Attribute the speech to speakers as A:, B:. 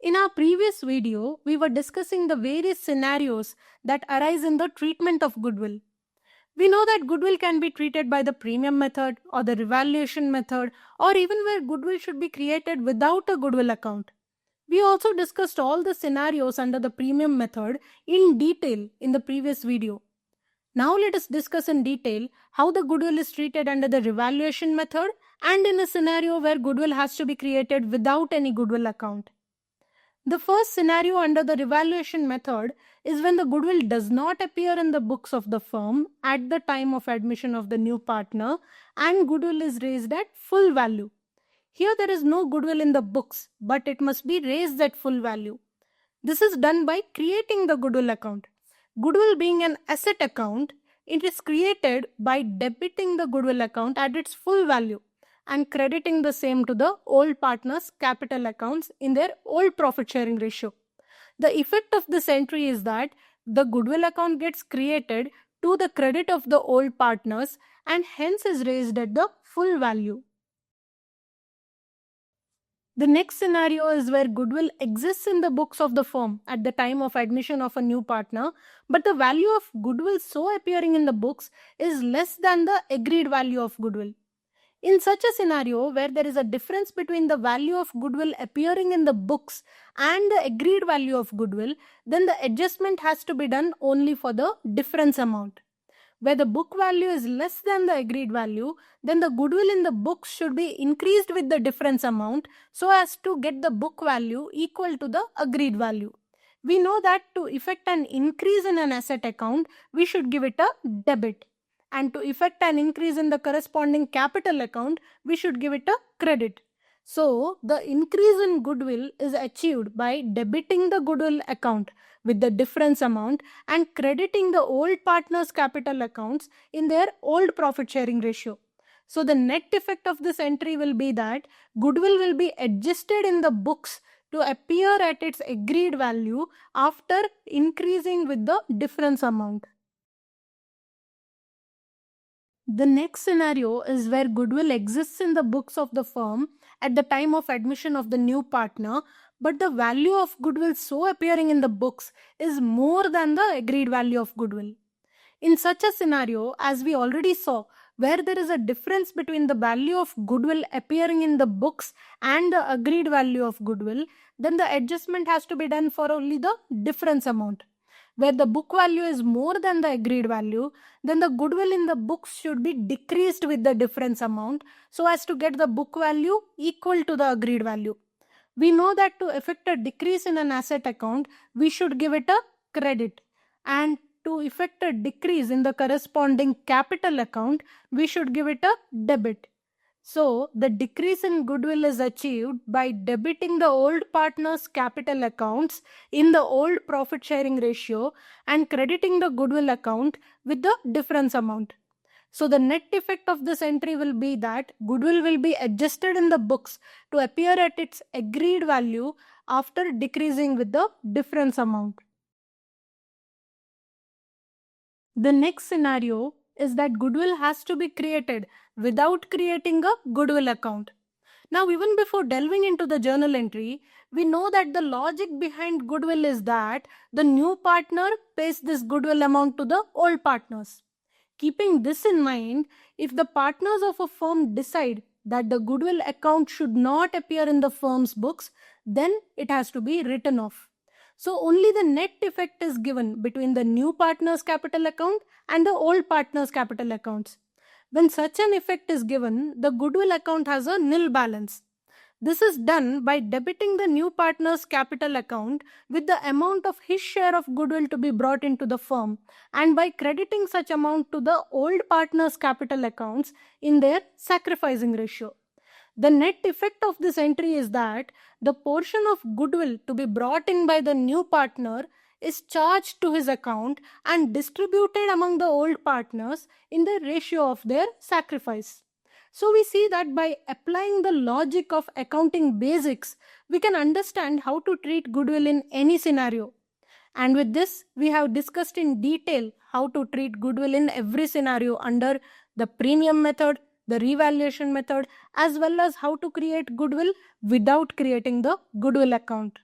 A: In our previous video, we were discussing the various scenarios that arise in the treatment of goodwill. We know that goodwill can be treated by the premium method or the revaluation method, or even where goodwill should be created without a goodwill account. We also discussed all the scenarios under the premium method in detail in the previous video. Now let us discuss in detail how the goodwill is treated under the revaluation method and in a scenario where goodwill has to be created without any goodwill account. The first scenario under the revaluation method is when the goodwill does not appear in the books of the firm at the time of admission of the new partner and goodwill is raised at full value. Here there is no goodwill in the books, but it must be raised at full value. This is done by creating the goodwill account. Goodwill being an asset account, it is created by debiting the goodwill account at its full value and crediting the same to the old partners' capital accounts in their old profit sharing ratio. The effect of this entry is that the goodwill account gets created to the credit of the old partners and hence is raised at the full value. The next scenario is where goodwill exists in the books of the firm at the time of admission of a new partner, but the value of goodwill so appearing in the books is less than the agreed value of goodwill. In such a scenario where there is a difference between the value of goodwill appearing in the books and the agreed value of goodwill, then the adjustment has to be done only for the difference amount. Where the book value is less than the agreed value, then the goodwill in the books should be increased with the difference amount so as to get the book value equal to the agreed value. We know that to effect an increase in an asset account, we should give it a debit. And to effect an increase in the corresponding capital account, we should give it a credit. So, the increase in goodwill is achieved by debiting the goodwill account with the difference amount and crediting the old partners' capital accounts in their old profit sharing ratio. So, the net effect of this entry will be that goodwill will be adjusted in the books to appear at its agreed value after increasing with the difference amount. The next scenario is where goodwill exists in the books of the firm at the time of admission of the new partner, but the value of goodwill so appearing in the books is more than the agreed value of goodwill. In such a scenario, as we already saw, where there is a difference between the value of goodwill appearing in the books and the agreed value of goodwill, then the adjustment has to be done for only the difference amount. Where the book value is more than the agreed value, then the goodwill in the books should be decreased with the difference amount so as to get the book value equal to the agreed value. We know that to effect a decrease in an asset account, we should give it a credit, and to effect a decrease in the corresponding capital account, we should give it a debit. So, the decrease in goodwill is achieved by debiting the old partners' capital accounts in the old profit sharing ratio and crediting the goodwill account with the difference amount. So, the net effect of this entry will be that goodwill will be adjusted in the books to appear at its agreed value after decreasing with the difference amount. The next scenario is that goodwill has to be created without creating a goodwill account. Now, even before delving into the journal entry, we know that the logic behind goodwill is that the new partner pays this goodwill amount to the old partners. Keeping this in mind, if the partners of a firm decide that the goodwill account should not appear in the firm's books, then it has to be written off. So only the net effect is given between the new partner's capital account and the old partner's capital accounts. When such an effect is given, the goodwill account has a nil balance. This is done by debiting the new partner's capital account with the amount of his share of goodwill to be brought into the firm and by crediting such amount to the old partner's capital accounts in their sacrificing ratio. The net effect of this entry is that the portion of goodwill to be brought in by the new partner is charged to his account and distributed among the old partners in the ratio of their sacrifice. So we see that by applying the logic of accounting basics, we can understand how to treat goodwill in any scenario. And with this, we have discussed in detail how to treat goodwill in every scenario under the premium method, the revaluation method, as well as how to create goodwill without creating the goodwill account.